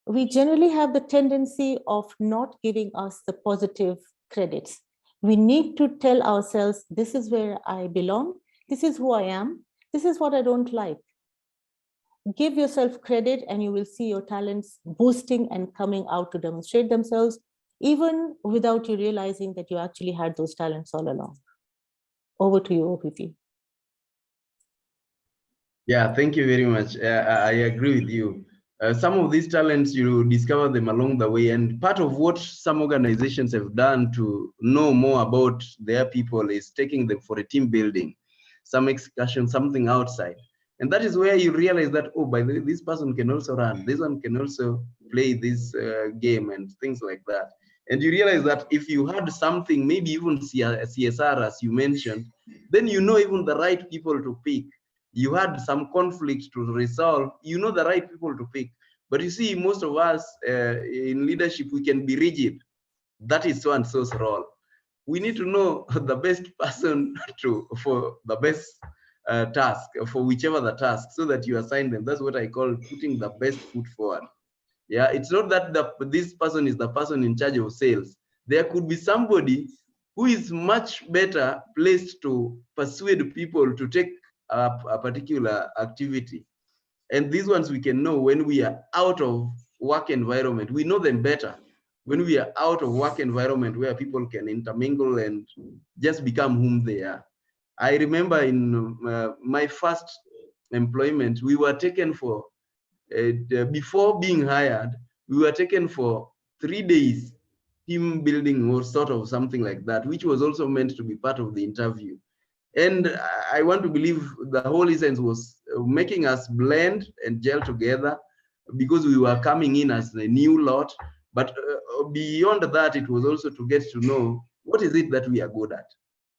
We generally have the tendency of not giving us the positive credits. We need to tell ourselves, this is where I belong, this is who I am, this is what I don't like. Give yourself credit and you will see your talents boosting and coming out to demonstrate themselves, even without you realizing that you actually had those talents all along. Over to you, OPP. Yeah, thank you very much. I agree with you. Some of these talents, you discover them along the way. And part of what some organizations have done to know more about their people is taking them for a team building, some excursion, something outside. And that is where you realize that, oh, by the way, this person can also run. This one can also play this game and things like that. And you realize that if you had something, maybe even CSR, as you mentioned, then you know even the right people to pick. You had some conflict to resolve, you know the right people to pick. But you see, most of us in leadership, we can be rigid. That is so and so's role. We need to know the best person for the best task, for whichever the task, so that you assign them. That's what I call putting the best foot forward. Yeah, it's not that this person is the person in charge of sales. There could be somebody who is much better placed to persuade people to take a particular activity. And these ones we can know when we are out of work environment. We know them better when we are out of work environment where people can intermingle and just become whom they are. I remember in my first employment, we were taken for, before being hired, we were taken for 3 days team building or sort of something like that, which was also meant to be part of the interview. And I want to believe the whole essence was making us blend and gel together because we were coming in as a new lot. But beyond that, it was also to get to know what is it that we are good at.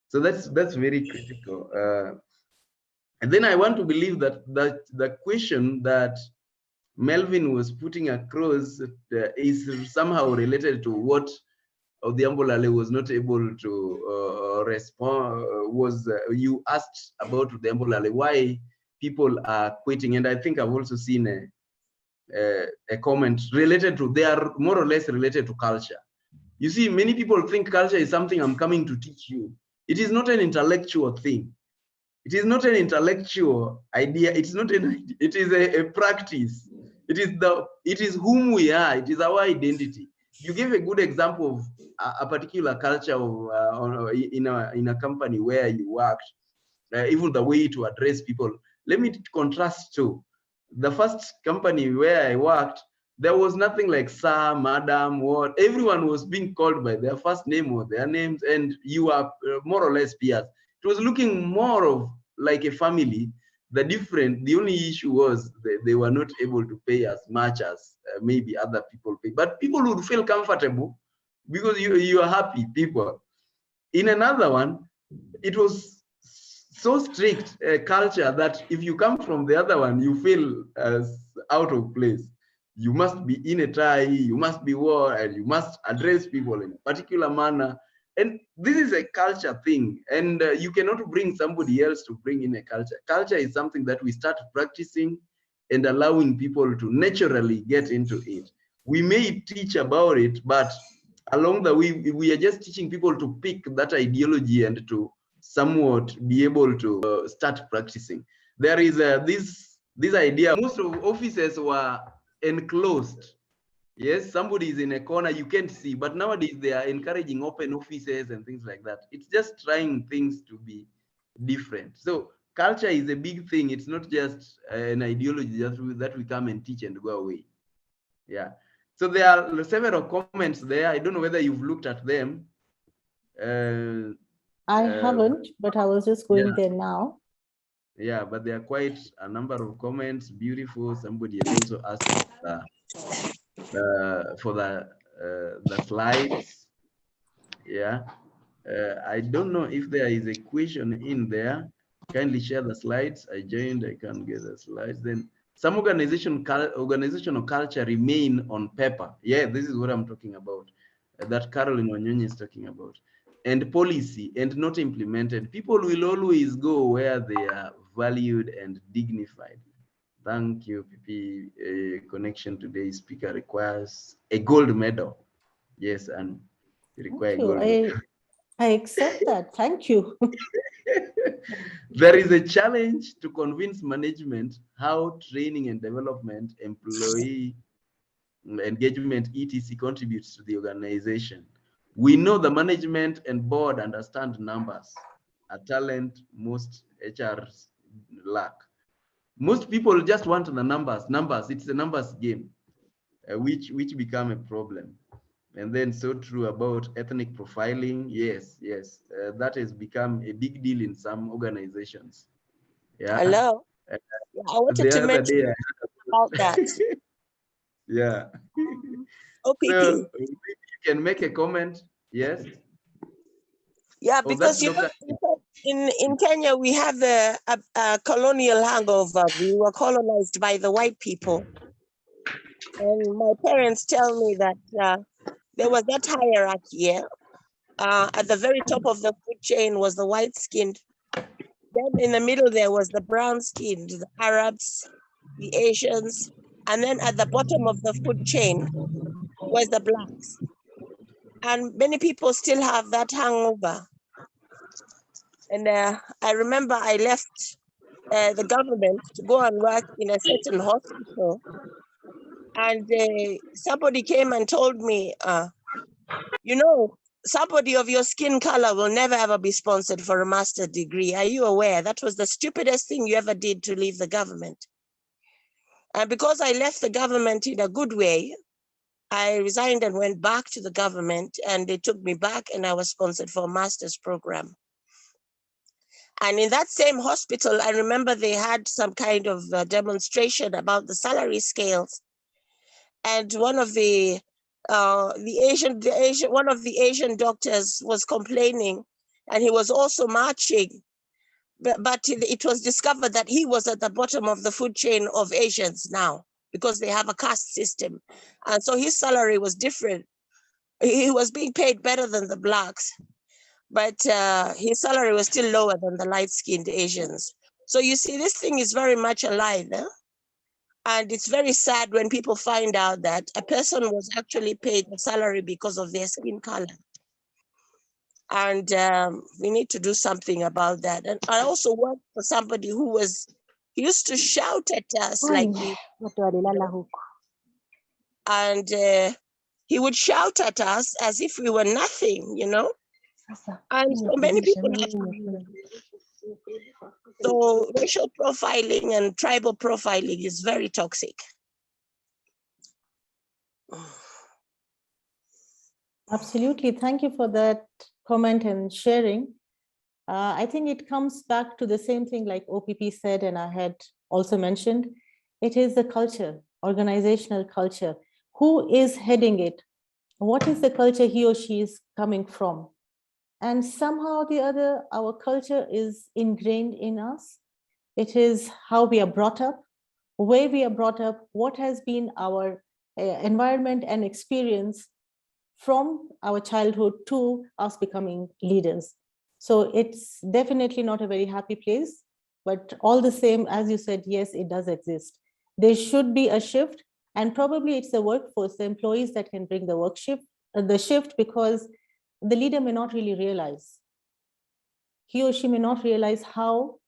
So that's very critical. And then I want to believe that the question that Melvin was putting across is somehow related to what Odhiambo was not able to respond. You asked about Odhiambo why people are quitting, and I think I've also seen a comment related to, they are more or less related to culture. You see, many people think culture is something I'm coming to teach you. It is not an intellectual thing. It is not an intellectual idea. It's not it is a practice. It is whom we are. It is our identity. You gave a good example of a particular culture of, in a company where you worked, even the way to address people. Let me contrast to the first company where I worked. There was nothing like sir, madam, what. Everyone was being called by their first name or their names, and you are more or less peers. It was looking more of like a family. The only issue was they were not able to pay as much as maybe other people pay. But people would feel comfortable because you are happy people. In another one, it was so strict culture that if you come from the other one, you feel as out of place. You must be in a tie, you must be war, and you must address people in a particular manner. And this is a culture thing, and you cannot bring somebody else to bring in a culture. Culture is something that we start practicing and allowing people to naturally get into it. We may teach about it, but along the way, we are just teaching people to pick that ideology and to somewhat be able to start practicing. There is this idea, most of offices were enclosed. Yes, somebody is in a corner, you can't see, but nowadays they are encouraging open offices and things like that. It's just trying things to be different. So culture is a big thing. It's not just an ideology that we come and teach and go away. Yeah. So there are several comments there. I don't know whether you've looked at them. I haven't, but I was just going there now. Yeah, but there are quite a number of comments. Beautiful. Somebody has also asked for the slides. Yeah. I don't know if there is a question in there. Kindly share the slides. I joined, I can't get the slides. Then some organizational culture remain on paper. Yeah, this is what I'm talking about. That Caroline Wanyonyi is talking about. And policy and not implemented. People will always go where they are valued and dignified. Thank you, PP. Connection today speaker requires a gold medal. Yes, and you require a gold medal. I accept that. Thank you. There is a challenge to convince management how training and development, employee engagement, etc. contributes to the organization. We know the management and board understand numbers, a talent most HRs lack. Most people just want the numbers. It's a numbers game, which become a problem. And then so true about ethnic profiling. Yes, that has become a big deal in some organizations. Yeah. Hello. I wanted to mention about that. Yeah. OPP. So you can make a comment. Yes. Yeah, because you know, in Kenya we have a colonial hangover. We were colonized by the white people, and my parents tell me that there was that hierarchy. Yeah? At the very top of the food chain was the white-skinned. Then in the middle there was the brown-skinned, the Arabs, the Asians, and then at the bottom of the food chain was the blacks. And many people still have that hangover. And I remember I left the government to go and work in a certain hospital. And somebody came and told me, you know, somebody of your skin color will never ever be sponsored for a master's degree. Are you aware? That was the stupidest thing you ever did to leave the government. And because I left the government in a good way, I resigned and went back to the government, and they took me back and I was sponsored for a master's program. And in that same hospital, I remember they had some kind of demonstration about the salary scales. And one of the Asian doctors was complaining, and he was also marching. But it was discovered that he was at the bottom of the food chain of Asians now, because they have a caste system. And so his salary was different. He was being paid better than the blacks, but his salary was still lower than the light-skinned Asians. So you see, this thing is very much alive. And it's very sad when people find out that a person was actually paid a salary because of their skin color. And we need to do something about that. And I also worked for somebody who used to shout at us like and he would shout at us as if we were nothing, you know? And so many people have. So racial profiling and tribal profiling is very toxic. Absolutely. Thank you for that comment and sharing. I think it comes back to the same thing like OPP said, and I had also mentioned, it is the culture, organizational culture. Who is heading it? What is the culture he or she is coming from? And somehow or the other, our culture is ingrained in us. It is how we are brought up, where we are brought up, what has been our environment and experience from our childhood to us becoming leaders. So it's definitely not a very happy place, but all the same, as you said, yes, it does exist. There should be a shift, and probably it's the workforce, the employees that can bring the shift, because the leader may not really realize. He or she may not realize how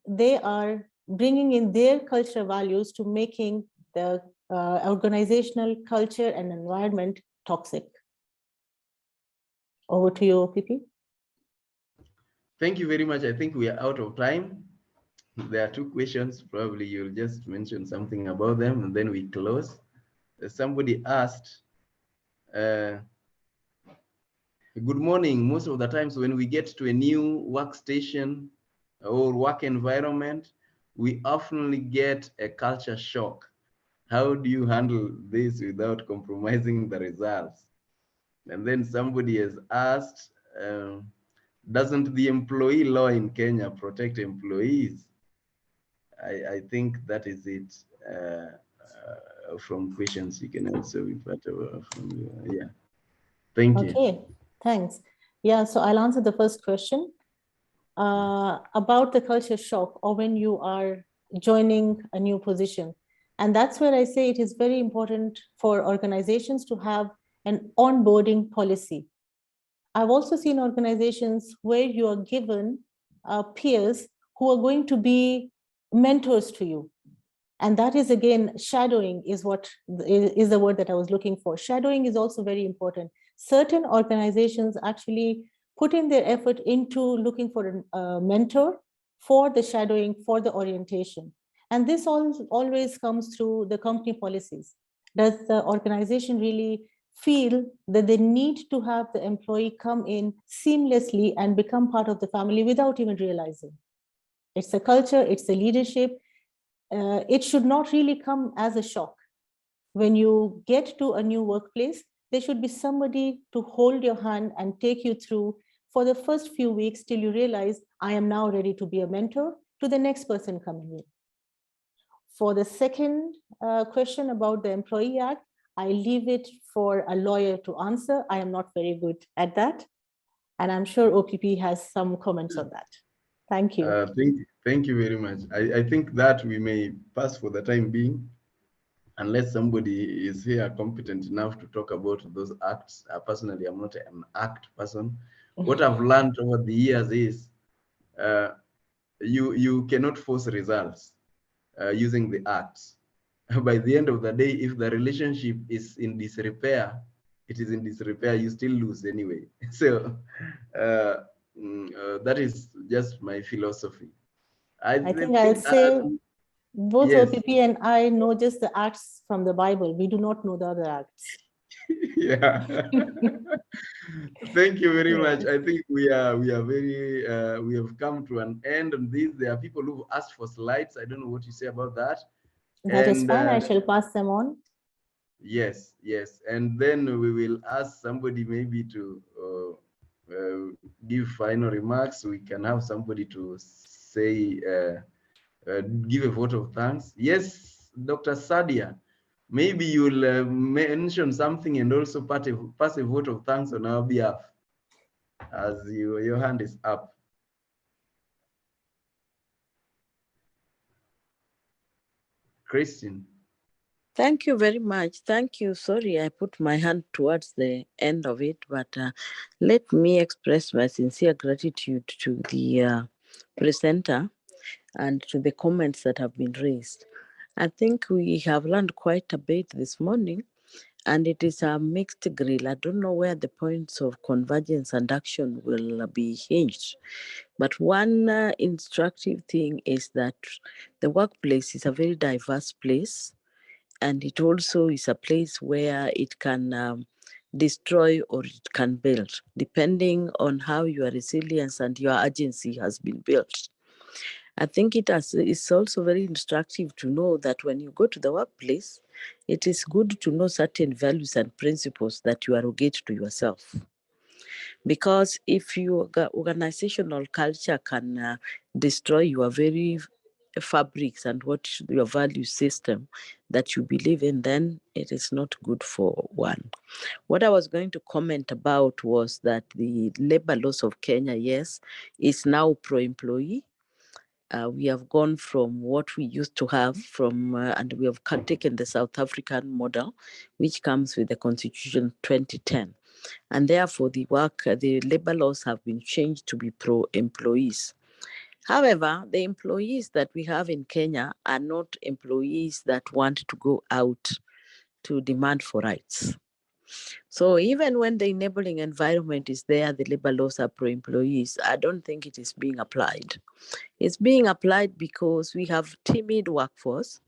they are bringing in their cultural values to making the organizational culture and environment toxic. Over to you, OPP. Thank you very much. I think we are out of time. There are two questions. Probably you'll just mention something about them and then we close. Somebody asked, good morning. Most of the times when we get to a new workstation or work environment, we often get a culture shock. How do you handle this without compromising the results? And then somebody has asked, doesn't the employee law in Kenya protect employees? I think that is it from questions. You can also be part of from, yeah. Thank you. Okay, thanks. Yeah, so I'll answer the first question about the culture shock or when you are joining a new position. And that's where I say it is very important for organizations to have an onboarding policy. I've also seen organizations where you are given peers who are going to be mentors to you. And that is, again, shadowing is what is the word that I was looking for. Shadowing is also very important. Certain organizations actually put in their effort into looking for a mentor for the shadowing, for the orientation. And this always comes through the company policies. Does the organization really feel that they need to have the employee come in seamlessly and become part of the family without even realizing? It's the culture, it's the leadership. It should not really come as a shock. When you get to a new workplace, there should be somebody to hold your hand and take you through for the first few weeks till you realize, I am now ready to be a mentor to the next person coming in. For the second question about the Employee Act, I leave it for a lawyer to answer. I am not very good at that. And I'm sure OPP has some comments on that. Thank you. Thank you very much. I think that we may pass for the time being, unless somebody is here competent enough to talk about those acts. Personally, I'm not an act person. What I've learned over the years is you cannot force results using the acts. By the end of the day, if the relationship is in disrepair, it is in disrepair, you still lose anyway. So that is just my philosophy. I think I'll say both yes. OPP and I know just the acts from the Bible. We do not know the other acts. Yeah. Thank you very much. I think we have come to an end on this. There are people who've asked for slides. I don't know what you say about that. That is fine. I shall pass them on. Yes, yes. And then we will ask somebody maybe to give final remarks. We can have somebody to say, give a vote of thanks. Yes, Dr. Sadia, maybe you'll mention something and also pass a vote of thanks on our behalf, as your hand is up. Christine. Thank you very much. Thank you. Sorry, I put my hand towards the end of it, but let me express my sincere gratitude to the presenter and to the comments that have been raised. I think we have learned quite a bit this morning, and it is a mixed grill. I don't know where the points of convergence and action will be hinged. But one instructive thing is that the workplace is a very diverse place, and it also is a place where it can destroy or it can build, depending on how your resilience and your agency has been built. I think it's also very instructive to know that when you go to the workplace, it is good to know certain values and principles that you arrogate to yourself. Because if your organizational culture can destroy your very fabrics and what your value system that you believe in, then it is not good for one. What I was going to comment about was that the labor laws of Kenya, yes, is now pro-employee. We have gone from what we used to have and we have taken the South African model, which comes with the Constitution 2010. And therefore the labor laws have been changed to be pro-employees. However, the employees that we have in Kenya are not employees that want to go out to demand for rights. So even when the enabling environment is there, the labor laws are pro-employees, I don't think it is being applied. It's being applied because we have timid workforce,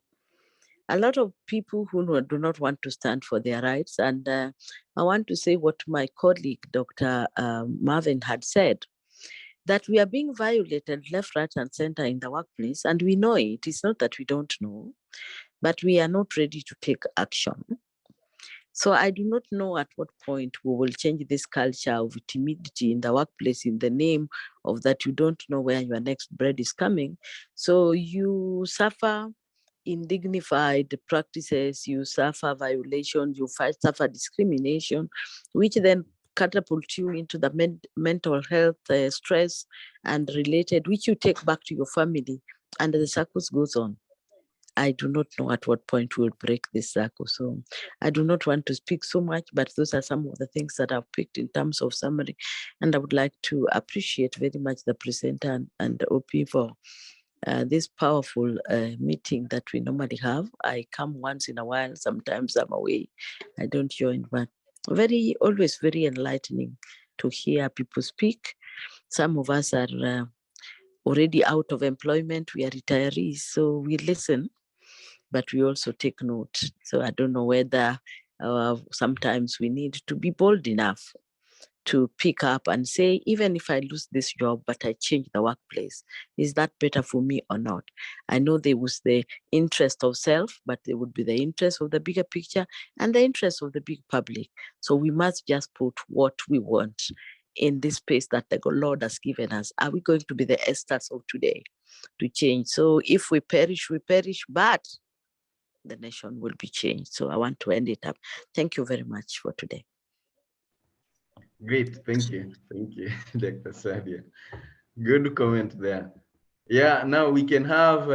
a lot of people who do not want to stand for their rights. And I want to say what my colleague, Dr. Marvin had said, that we are being violated left, right, and center in the workplace. And we know it. It's not that we don't know, but we are not ready to take action. So I do not know at what point we will change this culture of timidity in the workplace in the name of that you don't know where your next bread is coming. So you suffer indignified practices, you suffer violations, you suffer discrimination, which then catapult you into the mental health stress and related, which you take back to your family, and the circles goes on. I do not know at what point we'll break this circle. So I do not want to speak so much, but those are some of the things that I've picked in terms of summary. And I would like to appreciate very much the presenter and the OP for this powerful meeting that we normally have. I come once in a while, sometimes I'm away, I don't join, but always very enlightening to hear people speak. Some of us are already out of employment, we are retirees, so we listen, but we also take note. So I don't know whether sometimes we need to be bold enough to pick up and say, even if I lose this job, but I change the workplace, is that better for me or not? I know there was the interest of self, but there would be the interest of the bigger picture and the interest of the big public. So we must just put what we want in this space that the Lord has given us. Are we going to be the Esthers of today to change? So if we perish, but the nation will be changed. So I want to end it up. Thank you very much for today. Great, thank you, Dr. Sadia. Good comment there. Yeah, now we can have,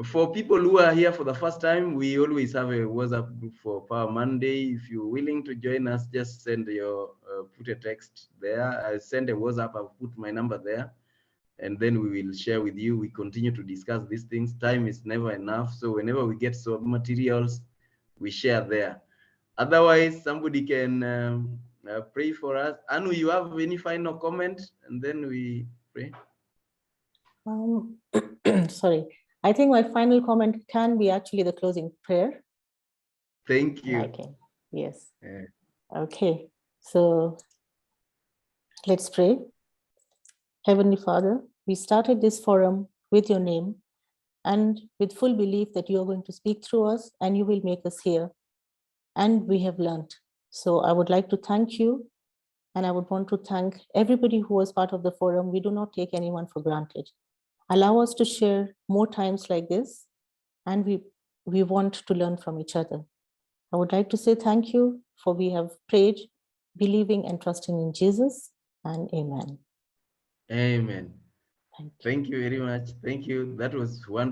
for people who are here for the first time, we always have a WhatsApp group for Power Monday. If you're willing to join us, just send your, put a text there. I send a WhatsApp, I'll put my number there, and then we will share with you. We continue to discuss these things. Time is never enough. So whenever we get some materials, we share there. Otherwise, somebody can pray for us. Anu, you have any final comment? And then we pray. Sorry, I think my final comment can be actually the closing prayer. Thank you. Okay, yes. Yeah. Okay, so let's pray. Heavenly Father, we started this forum with your name and with full belief that you are going to speak through us and you will make us hear. And we have learned. So I would like to thank you. And I would want to thank everybody who was part of the forum. We do not take anyone for granted. Allow us to share more times like this. And we want to learn from each other. I would like to say thank you, for we have prayed, believing and trusting in Jesus, and amen. Amen. Thank you. Thank you very much. Thank you. That was wonderful.